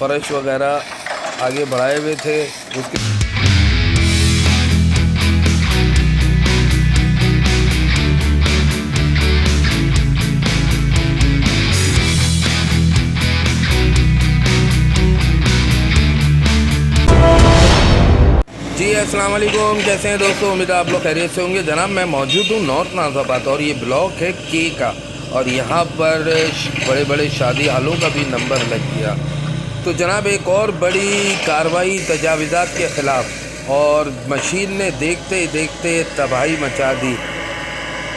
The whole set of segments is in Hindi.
फ़र्श वगैरह आगे बढ़ाए हुए थे। उसके जी अस्सलाम वालेकुम, कैसे हैं दोस्तों? उम्मीद है आप लोग खैरियत से होंगे। जनाब मैं मौजूद हूँ नॉर्थ नाज़ाबाद और ये ब्लॉक है के का, और यहाँ पर बड़े बड़े शादी हालों का भी नंबर लग गया। तो जनाब एक और बड़ी कार्रवाई तजावीज़ात के ख़िलाफ़, और मशीन ने देखते ही देखते तबाही मचा दी।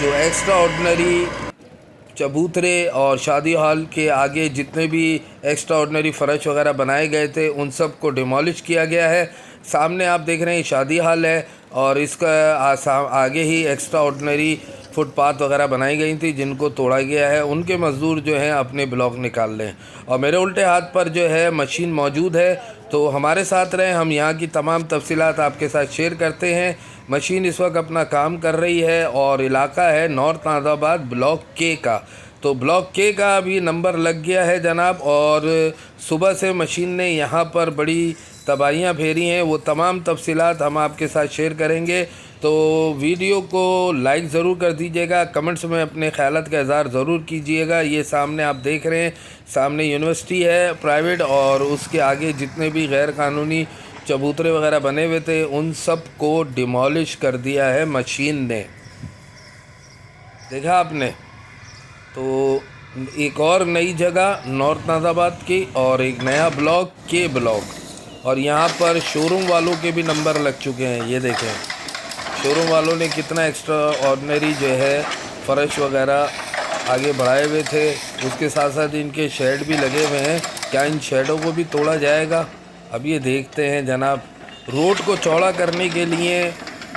जो एक्स्ट्रा ऑर्डनरी चबूतरे और शादी हॉल के आगे जितने भी एक्स्ट्रा ऑर्डनरी फ़र्श वगैरह बनाए गए थे उन सब को डिमोलिश किया गया है। सामने आप देख रहे हैं शादी हॉल है, और इसका आगे ही एक्स्ट्रा ऑर्डनरी फुटपाथ वगैरह बनाई गई थी जिनको तोड़ा गया है। उनके मज़दूर जो हैं अपने ब्लॉक निकाल लें, और मेरे उल्टे हाथ पर जो है मशीन मौजूद है। तो हमारे साथ रहें, हम यहाँ की तमाम तफसीलात आपके साथ शेयर करते हैं। मशीन इस वक्त अपना काम कर रही है और इलाका है नॉर्थ नाज़ाबाद ब्लॉक के का। तो ब्लॉक के का अभी नंबर लग गया है जनाब, और सुबह से मशीन ने यहाँ पर बड़ी तबाहियाँ फेरी हैं। वो तमाम तफसीलात हम आपके साथ शेयर करेंगे। तो वीडियो को लाइक ज़रूर कर दीजिएगा, कमेंट्स में अपने ख़यालात का इज़हार ज़रूर कीजिएगा। ये सामने आप देख रहे हैं, सामने यूनिवर्सिटी है प्राइवेट, और उसके आगे जितने भी गैर कानूनी चबूतरे वगैरह बने हुए थे उन सब को डिमोलिश कर दिया है मशीन ने। देखा आपने? तो एक और नई जगह नॉर्थ नाज़ाबाद की, और एक नया ब्लॉक के ब्लॉक, और यहाँ पर शोरूम वालों के भी नंबर लग चुके हैं। ये देखें, शोरूम वालों ने कितना एक्स्ट्रा ऑर्डनरी जो है फ़र्श वगैरह आगे बढ़ाए हुए थे। उसके साथ साथ इनके शेड भी लगे हुए हैं। क्या इन शेडों को भी तोड़ा जाएगा? अब ये देखते हैं जनाब। रोड को चौड़ा करने के लिए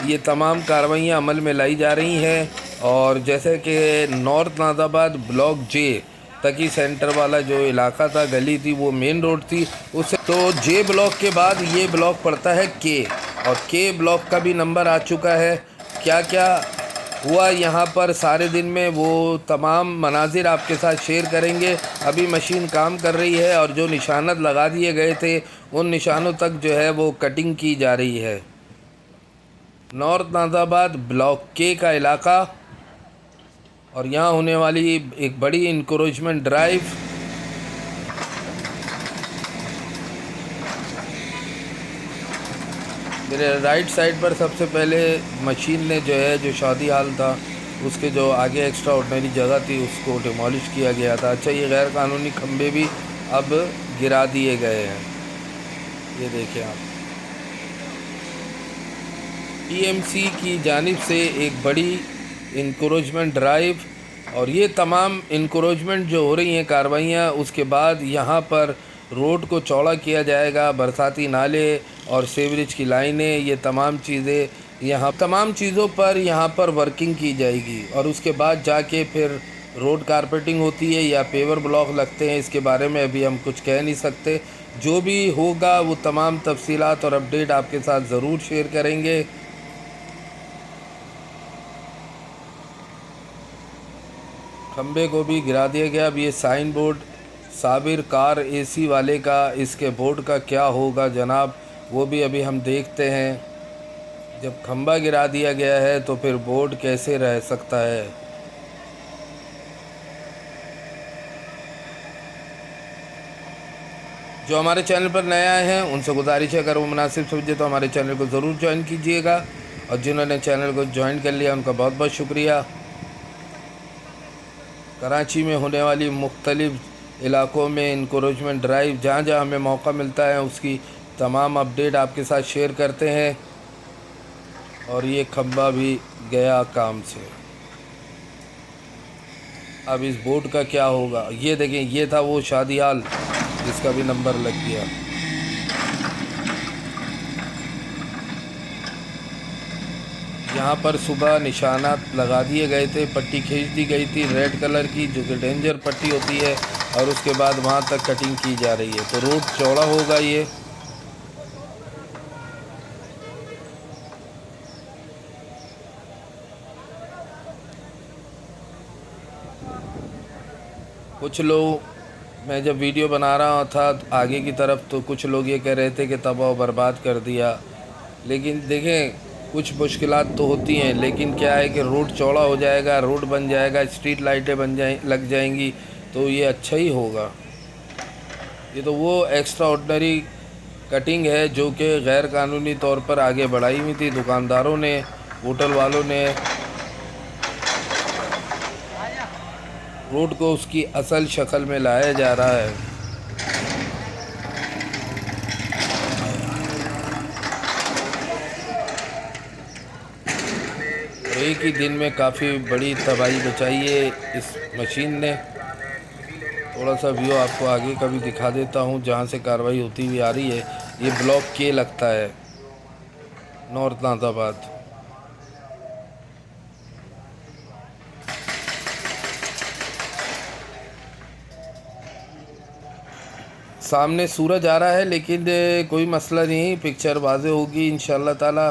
ये तमाम कार्रवाइयाँ अमल में लाई जा रही हैं, और जैसे कि नॉर्थ नाज़ाबाद ब्लॉक जे तकी सेंटर वाला जो इलाका था, गली थी, वो मेन रोड थी उससे। तो जे ब्लॉक के बाद ये ब्लॉक पड़ता है के, और के ब्लॉक का भी नंबर आ चुका है। क्या क्या हुआ यहाँ पर सारे दिन में वो तमाम मनाजिर आपके साथ शेयर करेंगे। अभी मशीन काम कर रही है, और जो निशानत लगा दिए गए थे उन निशानों तक जो है वो कटिंग की जा रही है। नॉर्थ नाज़ाबाद ब्लॉक के का इलाका, और यहाँ होने वाली एक बड़ी इंकरेजमेंट ड्राइव। मेरे राइट साइड पर सबसे पहले मशीन ने जो है, जो शादी हाल था उसके जो आगे एक्स्ट्रा ऑर्डनरी जगह थी उसको डिमोलिश किया गया था। अच्छा, ये गैर कानूनी खंबे भी अब गिरा दिए गए हैं। ये देखें आप, टीएमसी की जानिब से एक बड़ी इंकरेजमेंट ड्राइव, और ये तमाम इंकरेजमेंट जो हो रही हैं कार्रवाइयाँ, उसके बाद यहाँ पर रोड को चौड़ा किया जाएगा। बरसाती नाले और सीवरेज की लाइनें, ये तमाम चीज़ें, यहाँ तमाम चीज़ों पर यहाँ पर वर्किंग की जाएगी, और उसके बाद जाके फिर रोड कारपेटिंग होती है या पेवर ब्लॉक लगते हैं। इसके बारे में अभी हम कुछ कह नहीं सकते। जो भी होगा वो तमाम तफसीलात और अपडेट आपके साथ ज़रूर शेयर करेंगे। खंबे को भी गिरा दिया गया। अब ये sign board Sabir car AC वाले का, इसके बोर्ड का क्या होगा जनाब, वो भी अभी हम देखते हैं। जब खंबा गिरा दिया गया है तो फिर बोर्ड कैसे रह सकता है? जो हमारे चैनल पर नए आए हैं उनसे गुजारिश है, अगर वो मुनासिब समझे तो हमारे चैनल को ज़रूर ज्वाइन कीजिएगा, और जिन्होंने चैनल को ज्वाइन कर लिया उनका बहुत बहुत शुक्रिया। कराची में होने वाली मुख्तलिफ़ इलाक़ों में इंकरेजमेंट ड्राइव, जहाँ जहाँ हमें मौका मिलता है उसकी तमाम अपडेट आपके साथ शेयर करते हैं। और ये खंबा भी गया काम से। अब इस बोर्ड का क्या होगा? ये देखें, ये था वो शादी हाल जिसका भी नंबर लग गया। यहाँ पर सुबह निशानात लगा दिए गए थे, पट्टी खींच दी गई थी रेड कलर की, जो कि डेंजर पट्टी होती है, और उसके बाद वहाँ तक कटिंग की जा रही है। तो रोड चौड़ा होगा ये। कुछ लोग मैं जब वीडियो बना रहा था आगे की तरफ तो कुछ लोग ये कह रहे थे कि तबाह बर्बाद कर दिया, लेकिन देखें कुछ मुश्किलात तो होती हैं, लेकिन क्या है कि रोड चौड़ा हो जाएगा, रोड बन जाएगा, स्ट्रीट लाइटें लग जाएंगी तो ये अच्छा ही होगा। ये तो वो एक्स्ट्रा ऑर्डिनरी कटिंग है जो कि गैर कानूनी तौर पर आगे बढ़ाई हुई थी दुकानदारों ने, होटल वालों ने। रोड को उसकी असल शक्ल में लाया जा रहा है। और एक ही दिन में काफ़ी बड़ी तबाही मचाई है इस मशीन ने। थोड़ा सा व्यू आपको आगे का भी दिखा देता हूँ जहाँ से कार्रवाई होती हुई आ रही है। ये ब्लॉक के लगता है नॉर्थ नाज़ाबाद। सामने सूरज आ रहा है लेकिन कोई मसला नहीं, पिक्चर वाज़े होगी इंशाल्लाह ताला।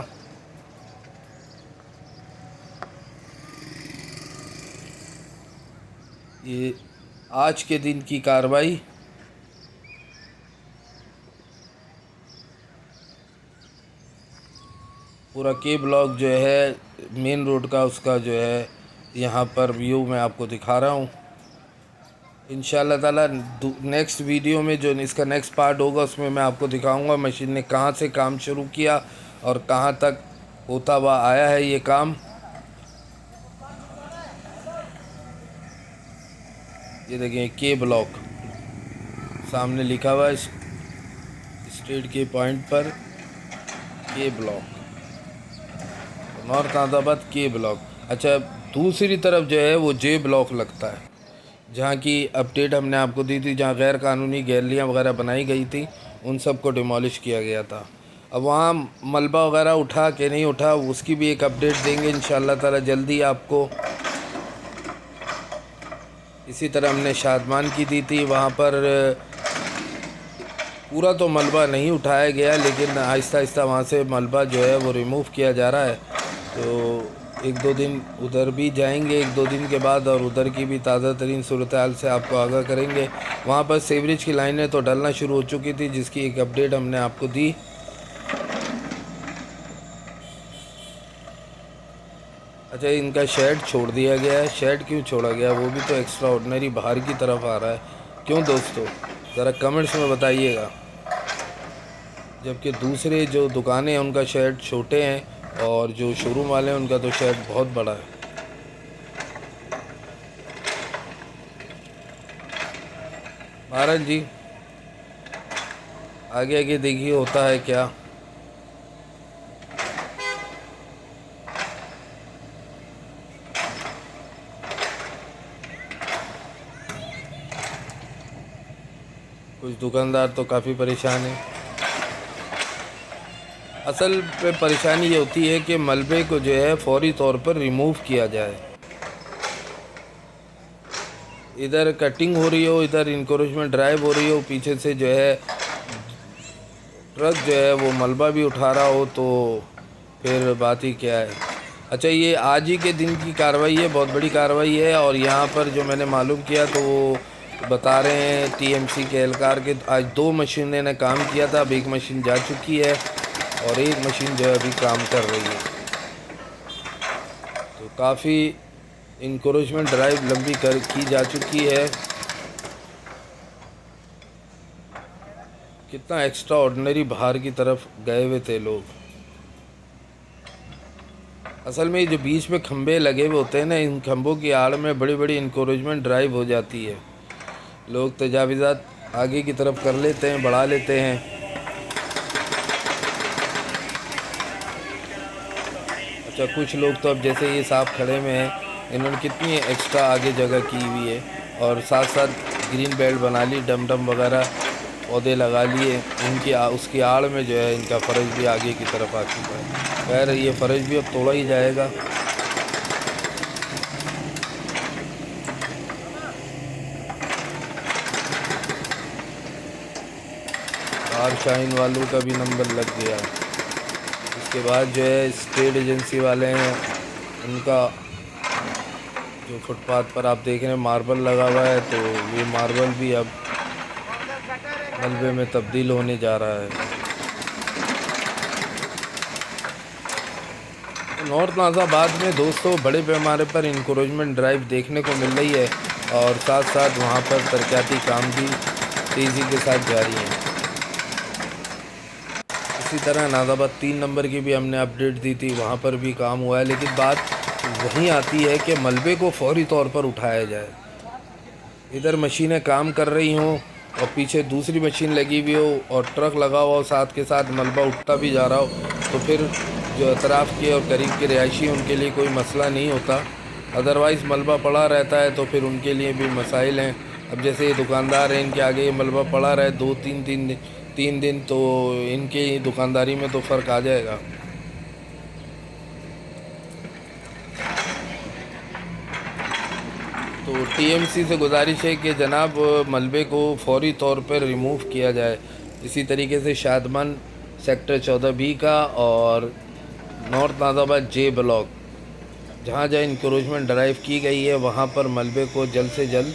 ये आज के दिन की कार्रवाई। पूरा के ब्लॉक जो है मेन रोड का उसका जो है यहाँ पर व्यू मैं आपको दिखा रहा हूँ। इंशाल्लाह ताला नेक्स्ट वीडियो में जो इसका नेक्स्ट पार्ट होगा उसमें मैं आपको दिखाऊंगा मशीन ने कहाँ से काम शुरू किया और कहाँ तक होता हुआ आया है ये काम। ये देखें के ब्लॉक सामने लिखा हुआ है स्ट्रीट के पॉइंट पर के ब्लॉक, नॉर्थ नाज़ाबाद के ब्लॉक। अच्छा, दूसरी तरफ जो है वो जे ब्लॉक लगता है जहाँ की अपडेट हमने आपको दी थी, जहाँ गैर कानूनी गैलरियाँ वगैरह बनाई गई थी उन सब को डिमोलिश किया गया था। अब वहाँ मलबा वगैरह उठा कि नहीं उठा उसकी भी एक अपडेट देंगे इंशाल्लाह ताला जल्दी आपको। इसी तरह हमने शादमान की दी थी, वहाँ पर पूरा तो मलबा नहीं उठाया गया लेकिन आहिस्ता आहिस्ता वहाँ से मलबा जो है वो रिमूव किया जा रहा है। तो एक दो दिन उधर भी जाएंगे एक दो दिन के बाद और उधर की भी ताज़ा तरीन सूरत हाल से आपको आगाह करेंगे। वहाँ पर सीवरेज की लाइनें तो डलना शुरू हो चुकी थी जिसकी एक अपडेट हमने आपको दी। अच्छा, इनका शेड छोड़ दिया गया है। शेड क्यों छोड़ा गया वो भी तो एक्स्ट्रा ऑर्डिनरी बाहर की तरफ आ रहा है, क्यों दोस्तों ज़रा कमेंट्स में बताइएगा। जबकि दूसरे जो दुकानें हैं उनका शेड छोटे हैं और जो शोरूम वाले हैं उनका तो शेड बहुत बड़ा है। महाराज जी आगे आगे देखिए होता है क्या। कुछ दुकानदार तो काफ़ी परेशान हैं। असल पे परेशानी ये होती है कि मलबे को जो है फौरी तौर पर रिमूव किया जाए। इधर कटिंग हो रही हो, इधर इंक्रोचमेंट ड्राइव हो रही हो, पीछे से जो है ट्रक जो है वो मलबा भी उठा रहा हो तो फिर बात ही क्या है। अच्छा, ये आज ही के दिन की कार्रवाई है, बहुत बड़ी कार्रवाई है। और यहाँ पर जो मैंने मालूम किया तो वो बता रहे हैं टीएमसी के एहलकार के आज 2 मशीनें ने काम किया था, अब एक मशीन जा चुकी है और एक मशीन जो है अभी काम कर रही है। तो काफ़ी इंक्रोचमेंट ड्राइव लंबी की जा चुकी है। कितना एक्स्ट्रा ऑर्डिनरी बाहर की तरफ गए हुए थे लोग। असल में जो बीच में खंबे लगे हुए होते हैं ना, इन खंभों की आड़ में बड़ी बड़ी इंक्रोचमेंट ड्राइव हो जाती है। लोग तजावीज़ात आगे की तरफ कर लेते हैं, बढ़ा लेते हैं। अच्छा, कुछ लोग तो अब जैसे ये साहब खड़े में हैं इन्होंने कितनी एक्स्ट्रा आगे जगह की हुई है और साथ साथ ग्रीन बेल्ट बना ली, डम डम वगैरह पौधे लगा लिए। उनकी उसकी आड़ में जो है इनका फ़र्ज भी आगे की तरफ आ चुका है। खैर ये फ़र्ज भी अब तोड़ा ही जाएगा। कार शाइन वालों का भी नंबर लग गया। इसके बाद जो है स्टेट एजेंसी वाले हैं उनका जो फुटपाथ पर आप देख रहे हैं मार्बल लगा हुआ है, तो ये मार्बल भी अब मलबे में तब्दील होने जा रहा है। नॉर्थ नाज़ाबाद में दोस्तों बड़े पैमाने पर इंक्रोचमेंट ड्राइव देखने को मिल रही है और साथ साथ वहाँ पर तरक्याती काम भी तेज़ी के साथ जारी हैं। इसी तरह नाज़ाबाद 3 नंबर की भी हमने अपडेट दी थी, वहाँ पर भी काम हुआ है, लेकिन बात वहीं आती है कि मलबे को फौरी तौर पर उठाया जाए। इधर मशीनें काम कर रही हों और पीछे दूसरी मशीन लगी हुई हो और ट्रक लगा हुआ हो, साथ के साथ मलबा उठता भी जा रहा हो, तो फिर जो अतराफ़ के और करीब के रिहायशी उनके लिए कोई मसला नहीं होता। अदरवाइज़ मलबा पड़ा रहता है तो फिर उनके लिए भी मसाइल हैं। अब जैसे ये दुकानदार हैं, इनके आगे ये मलबा पड़ा रहे 2-3 दिन तो इनकी दुकानदारी में तो फ़र्क आ जाएगा। तो टीएमसी से गुजारिश है कि जनाब मलबे को फौरी तौर पर रिमूव किया जाए। इसी तरीके से शादमान सेक्टर 14B का और नॉर्थ नाज़ाबाद जे ब्लॉक जहाँ जहाँ इंक्रोचमेंट ड्राइव की गई है वहाँ पर मलबे को जल्द से जल्द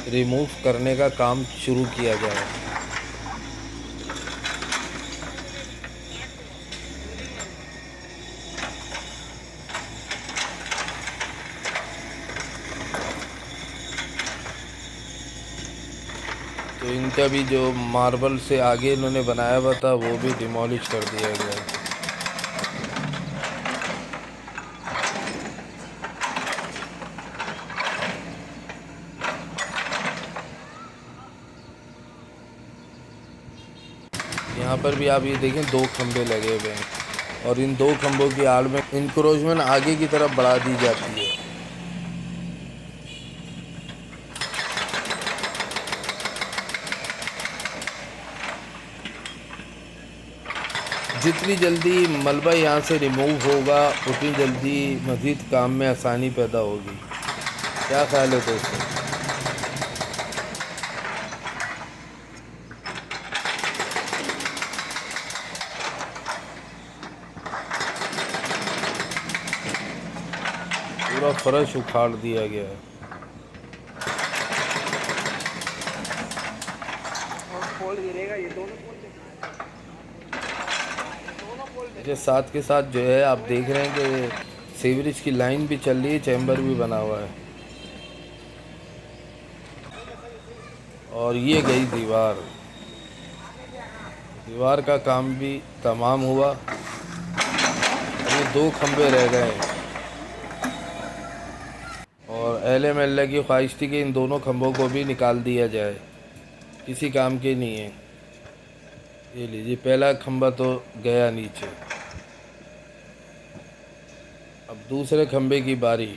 रिमूव करने का काम शुरू किया जाए। तो इनका भी जो मार्बल से आगे इन्होंने बनाया हुआ था वो भी डिमोलिश कर दिया गया। यहाँ पर भी आप ये देखें 2 खंभे लगे हुए हैं और इन 2 खंभों की आड़ में इंक्रोचमेंट आगे की तरफ बढ़ा दी जाती है। जितनी जल्दी मलबा यहाँ से रिमूव होगा उतनी जल्दी मज़ीद काम में आसानी पैदा होगी। क्या ख्याल है दोस्तों? पूरा फर्श उखाड़ दिया गया है। ये साथ के साथ जो है आप देख रहे हैं कि सीवरेज की लाइन भी चल रही है, चैम्बर भी बना हुआ है और ये गई दीवार का काम भी तमाम हुआ। अभी 2 खंबे रह गए और LMLA की ख्वाहिश थी कि इन दोनों खंभों को भी निकाल दिया जाए, किसी काम के नहीं है। ये लीजिए पहला खंभा तो गया नीचे, अब दूसरे खंभे की बारी।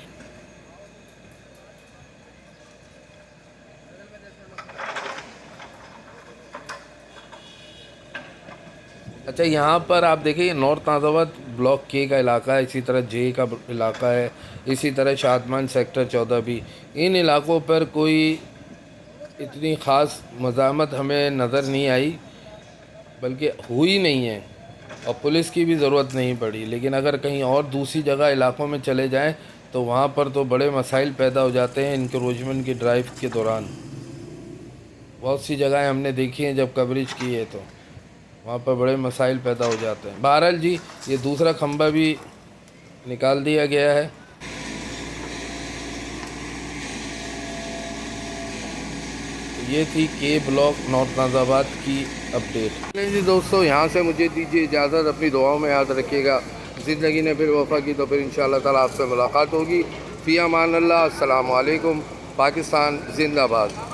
अच्छा, यहाँ पर आप देखिए नॉर्थ नाज़ाबाद ब्लॉक के का इलाका है, इसी तरह जे का इलाका है, इसी तरह शादमान सेक्टर 14B। इन इलाकों पर कोई इतनी ख़ास मज़ामत हमें नज़र नहीं आई, बल्कि हुई नहीं है और पुलिस की भी ज़रूरत नहीं पड़ी। लेकिन अगर कहीं और दूसरी जगह इलाकों में चले जाएं तो वहाँ पर तो बड़े मसाइल पैदा हो जाते हैं इंक्रोचमेंट की ड्राइव के दौरान। बहुत सी जगहें हमने देखी हैं जब कवरेज की है तो वहाँ पर बड़े मसाइल पैदा हो जाते हैं। बहरहाल जी, ये दूसरा खंभा भी निकाल दिया गया है। ये थी के ब्लॉक नॉर्थ नाज़ाबाद की अपडेट। जी दोस्तों, यहाँ से मुझे दीजिए इजाज़त, अपनी दुआओं में याद रखिएगा। ज़िंदगी ने फिर वफ़ा की तो फिर इंशाअल्लाह ताला आपसे मुलाकात होगी। फ़ी अमान अल्लाह। अस्सलामु अलैकुम। पाकिस्तान जिंदाबाद।